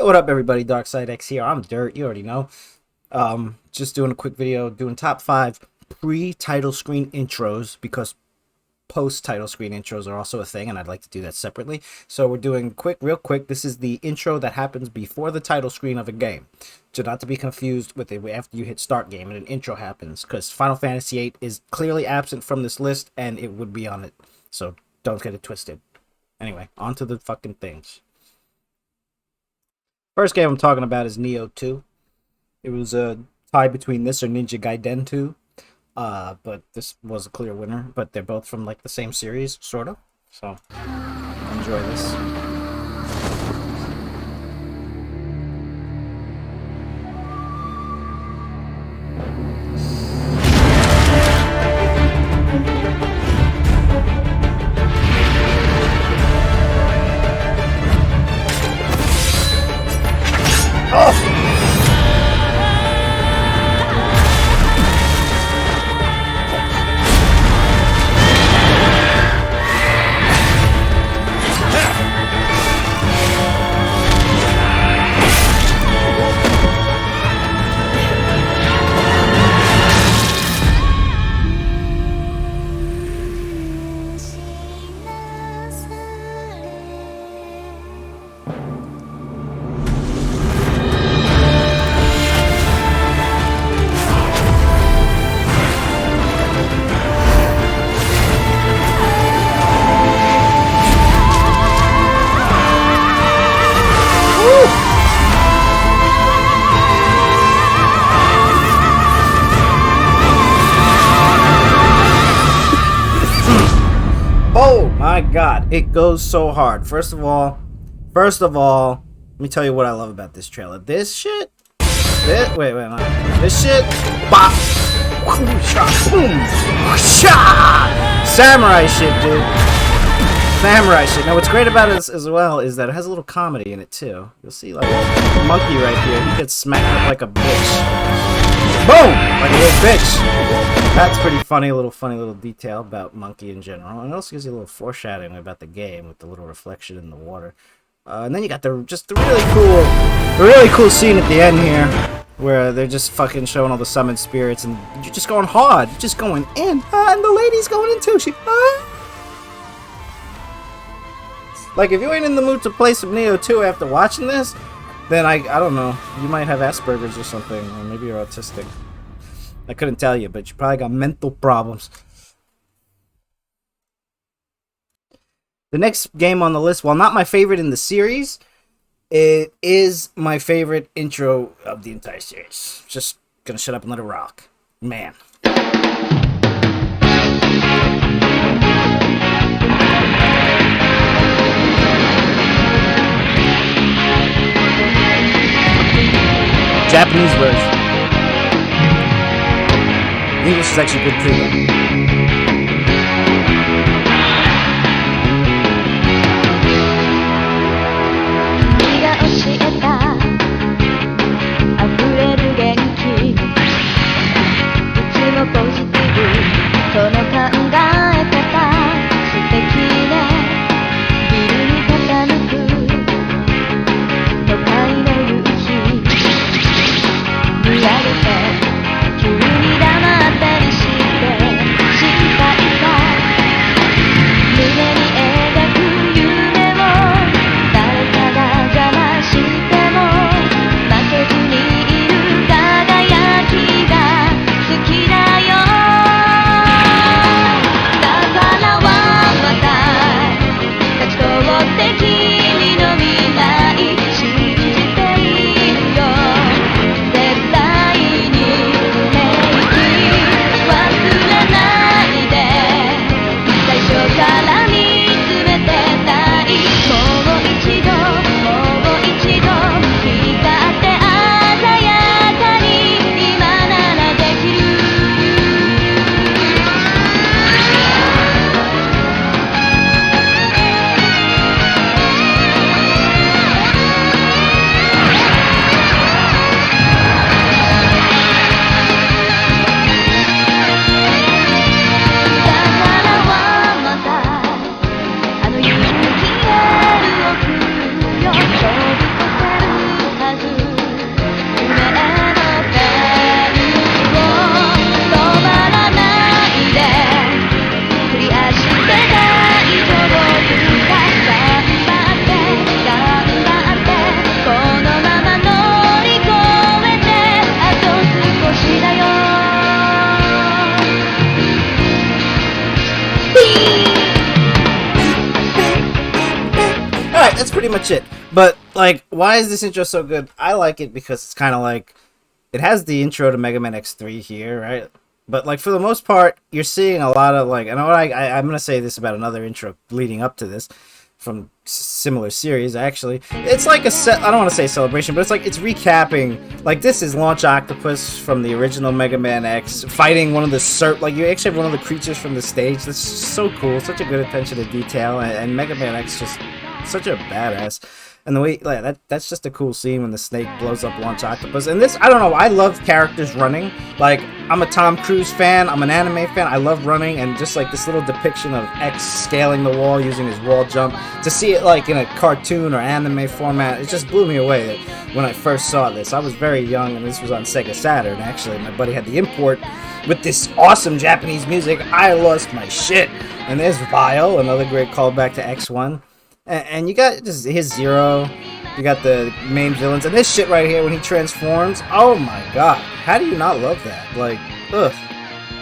What up, everybody? DarkSideX here. I'm Dirt. You already know. Just doing a quick video doing top 5 pre-title screen intros because post-title screen intros are also a thing, and I'd like to do that separately. So we're doing real quick. This is the intro that happens before the title screen of a game. So not to be confused with it after you hit start game and an intro happens, because Final Fantasy VIII is clearly absent from this list, and it would be on it. So don't get it twisted. Anyway, on to the fucking things. First game I'm talking about is Nioh 2. It was a tie between this or Ninja Gaiden 2. But this was a clear winner. But they're both from like the same series, sort of. So, enjoy this. Oh my god, it goes so hard. First of all, let me tell you what I love about this trailer. This shit, this shit, bop, boom, samurai shit, dude. Samurai shit. Now what's great about it as well is that it has a little comedy in it too. You'll see like Monkey right here, he gets smacked up like a bitch. Boom! Like a little bitch. That's pretty funny, funny little detail about Monkey in general. And it also gives you a little foreshadowing about the game with the little reflection in the water. And then you got the really cool scene at the end here, where they're just fucking showing all the summoned spirits, and you're just going hard, you're just going in, and the lady's going in too. Like if you ain't in the mood to play some Nioh 2 after watching this, then I don't know, you might have Asperger's or something, or maybe you're autistic. I couldn't tell you, but you probably got mental problems. The next game on the list, while not my favorite in the series, it is my favorite intro of the entire series. Just gonna shut up and let it rock. Man. Japanese version. English is actually good too, though. 急に黙ったりして pretty much it. But like, why is this intro so good? I like it because it's kind of like it has the intro to Mega Man X3 here, right? But like for the most part, you're seeing a lot of like, and I'm gonna say this about another intro leading up to this from similar series. Actually, it's like a set. I don't want to say celebration, but it's like it's recapping. Like this is Launch Octopus from the original Mega Man X fighting one of the like you actually have one of the creatures from the stage. That's so cool. Such a good attention to detail, and Mega Man X just such a badass. And the way like that's just a cool scene when the snake blows up Launch Octopus. And this, I don't know, I love characters running. Like I'm a Tom Cruise fan, I'm an anime fan. I love running, and just like this little depiction of X scaling the wall using his wall jump. To see it like in a cartoon or anime format, it just blew me away. When I first saw this, I was very young, and this was on Sega Saturn. Actually, my buddy had the import with this awesome Japanese music. I lost my shit. And there's Vile, another great callback to X1. And you got just his Zero, you got the main villains, and this shit right here when he transforms, oh my god, how do you not love that? Like, ugh.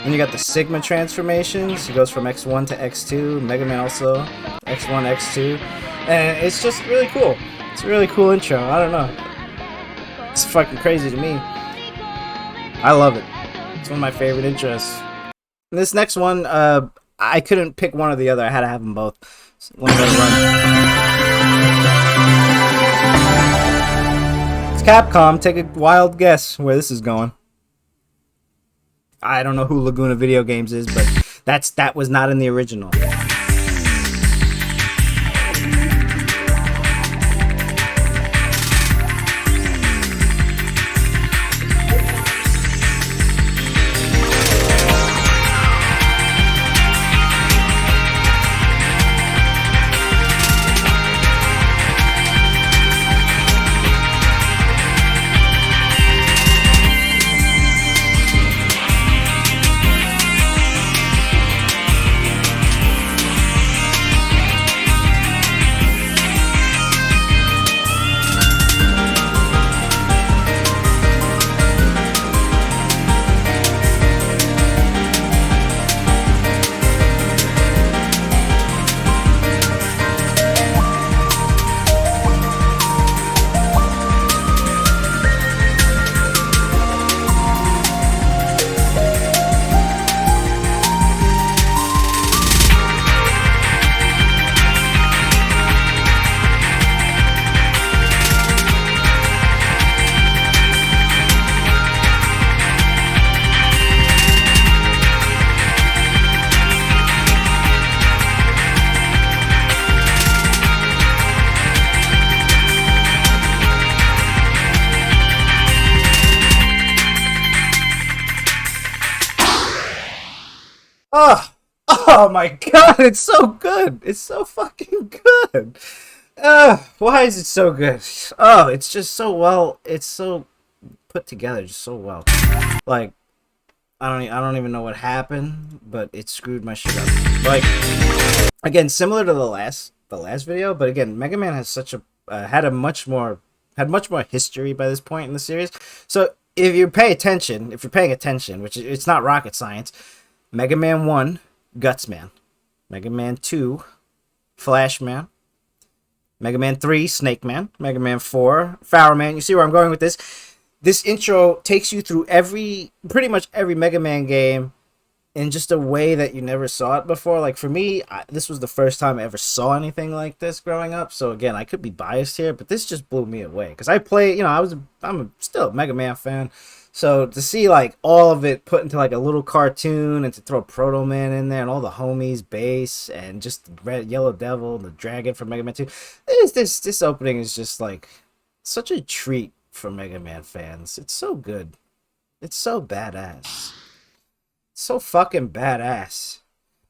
And you got the Sigma transformations, he goes from X1 to X2, Mega Man also, X1, X2, and it's just really cool. It's a really cool intro, I don't know. It's fucking crazy to me. I love it. It's one of my favorite intros. And this next one, I couldn't pick one or the other, I had to have them both. So let me run. It's Capcom. Take a wild guess where this is going. I don't know who Laguna Video Games is, but that was not in the original. Oh, oh my god, it's so good. It's so fucking good. Why is it so good? Oh, it's just so well. It's so put together, just so well. Like, I don't even know what happened, but it screwed my shit up. Like, again, similar to the last video, but again, Mega Man has such a had much more history by this point in the series. So if you pay attention, if you're paying attention, which it's not rocket science. Mega Man 1, Guts Man. Mega Man 2, Flash Man. Mega Man 3, Snake Man. Mega Man 4, Pharaoh Man. You see where I'm going with this? This intro takes you through pretty much every Mega Man game in just a way that you never saw it before. Like for me, this was the first time I ever saw anything like this growing up. So again, I could be biased here, but this just blew me away. Because I play, I'm still a Mega Man fan. So to see like all of it put into like a little cartoon, and to throw Proto Man in there and all the homies, Bass, and just Red Yellow Devil, the dragon from Mega Man 2, this opening is just like such a treat for Mega Man fans. It's so good. It's so badass. It's so fucking badass.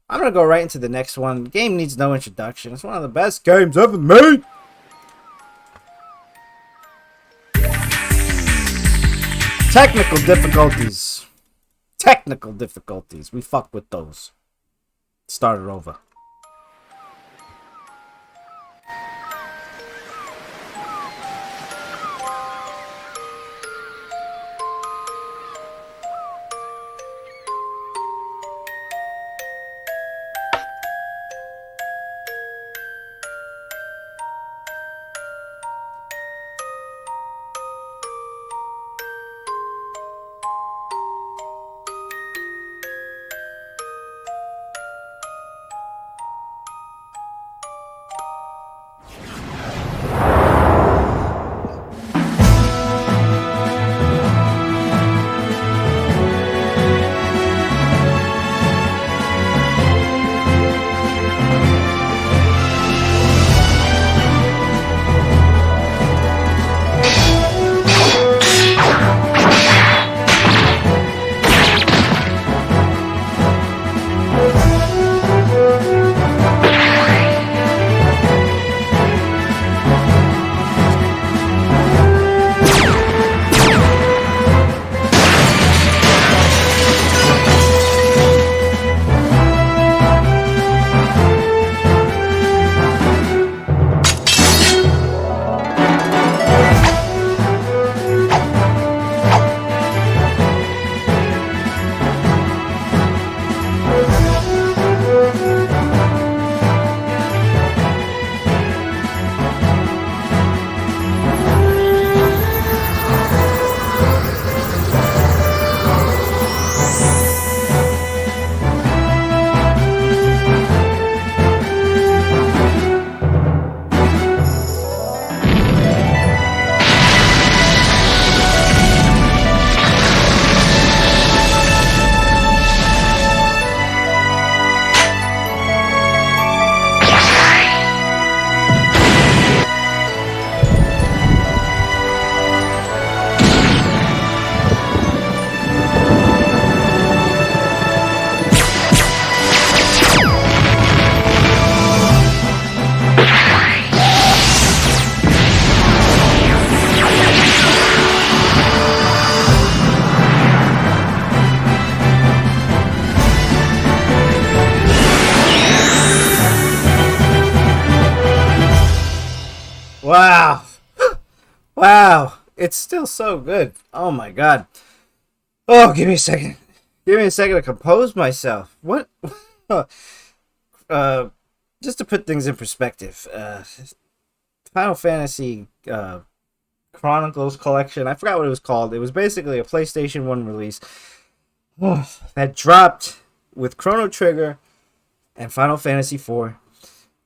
I'm gonna go right into the next one. The game needs no introduction. It's one of the best games ever made. Technical difficulties. Technical difficulties. We fuck with those. Start it over. Wow. Wow. It's still so good. Oh my god. Oh, give me a second. Give me a second to compose myself. What? uh, just to put things in perspective, Final Fantasy Chronicles Collection. I forgot what it was called. It was basically a PlayStation 1 release that dropped with Chrono Trigger and Final Fantasy 4.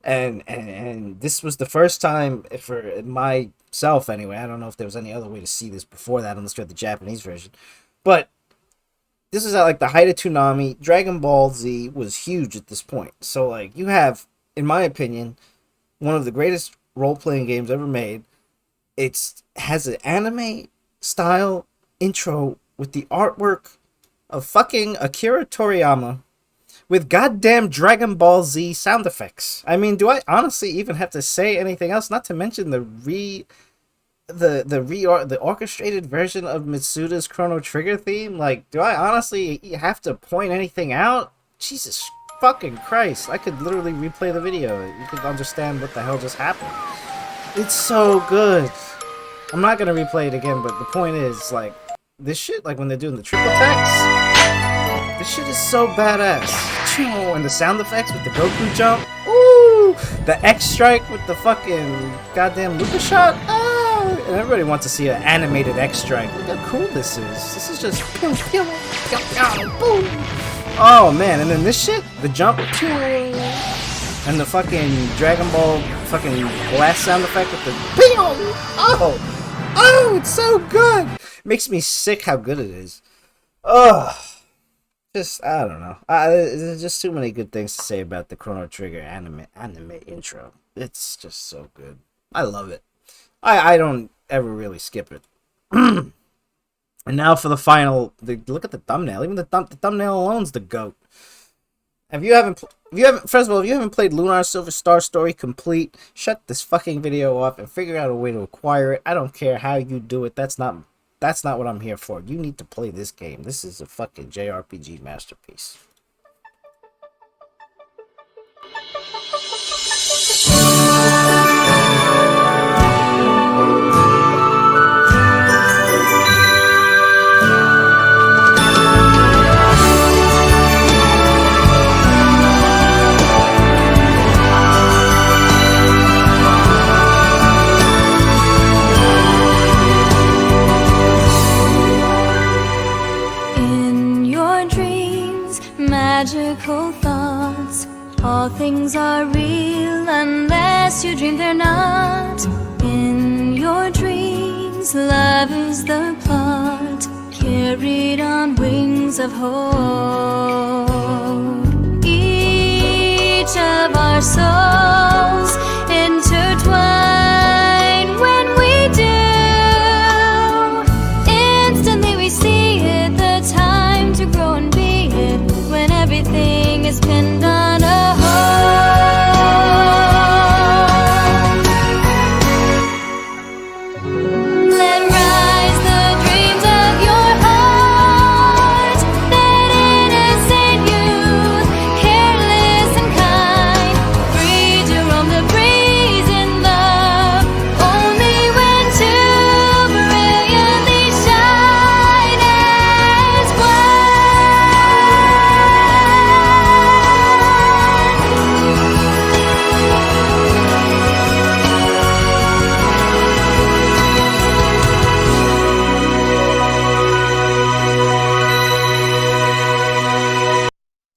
And this was the first time for myself anyway. I don't know if there was any other way to see this before that unless you had the Japanese version. But this is at like the height of Toonami. Dragon Ball Z was huge at this point. So like you have, in my opinion, one of the greatest role-playing games ever made. It has an anime style intro with the artwork of fucking Akira Toriyama with goddamn Dragon Ball Z sound effects. I mean, do I honestly even have to say anything else? Not to mention the orchestrated version of Mitsuda's Chrono Trigger theme. Like, do I honestly have to point anything out? Jesus fucking Christ! I could literally replay the video. You could understand what the hell just happened. It's so good. I'm not gonna replay it again, but the point is, like, this shit, like when they're doing the triple text, this shit is so badass. And the sound effects with the Goku jump, ooh, the X strike with the fucking goddamn Luca shot, ah, and everybody wants to see an animated X strike. Look how cool this is. This is just pew pew pew pew boom. Oh man, and then this shit, the jump, pew, and the fucking Dragon Ball fucking blast sound effect with the pew. Oh, it's so good. Makes me sick how good it is. Oh. Just, I don't know. There's just too many good things to say about the Chrono Trigger anime intro. It's just so good. I love it. I don't ever really skip it. And now for the final. Look at the thumbnail. Even the thumbnail alone's the GOAT. If you haven't, first of all, if you haven't played Lunar Silver Star Story complete, shut this fucking video off and figure out a way to acquire it. I don't care how you do it. That's not what I'm here for. You need to play this game. This is a fucking JRPG masterpiece. Magical thoughts, all things are real unless you dream they're not. In your dreams, love is the plot, carried on wings of hope. Each of our souls intertwine when we do. Instantly we see it, the time to grow and be it. When everything is pinned on a hold, let rise the dreams of your heart, that innocent youth, careless and kind, free to roam the breeze in love, only when two brilliantly shine as one.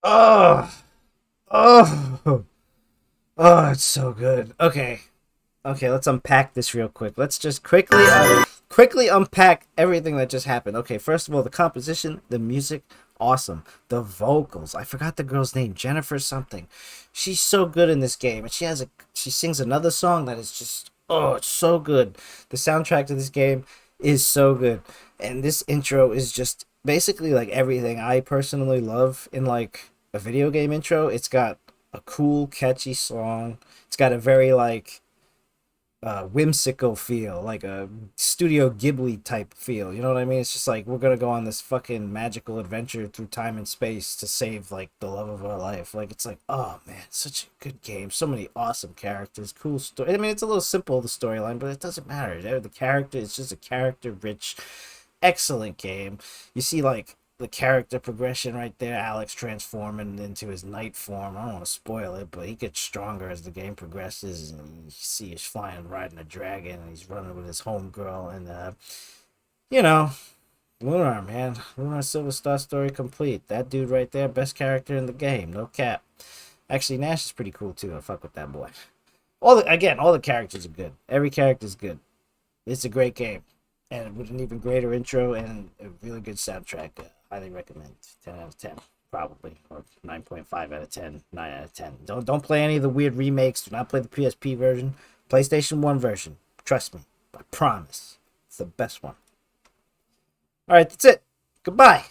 Oh, oh, oh, it's so good. Okay, let's unpack this real quick. Let's just quickly unpack everything that just happened. Okay, first of all, the composition, the music, awesome. The vocals, I forgot the girl's name, Jennifer something. She's so good in this game, and she sings another song that is just, oh, it's so good. The soundtrack to this game is so good, and this intro is just basically like everything I personally love in like a video game intro. It's got a cool, catchy song. It's got a very like whimsical feel, like a Studio Ghibli type feel. You know what I mean? It's just like we're gonna go on this fucking magical adventure through time and space to save like the love of our life. Like it's like, oh man, such a good game. So many awesome characters, cool story. I mean, it's a little simple the storyline, but it doesn't matter. The character is just a character-rich, excellent game. You see like the character progression right there. Alex transforming into his knight form. I don't want to spoil it, but he gets stronger as the game progresses. And you see he's flying, riding a dragon, and he's running with his homegirl. And you know, Lunar, man, Lunar Silver Star story complete. That dude right there, best character in the game, no cap. Actually, Nash is pretty cool too. I fuck with that boy. All the characters are good. Every character is good. It's a great game, and with an even greater intro and a really good soundtrack. Highly recommend. 10 out of 10, probably, or 9.5 out of 10, 9 out of 10. Don't play any of the weird remakes. Do not play the PSP version. PlayStation 1 version. Trust me, I promise, it's the best one. All right, that's it. Goodbye.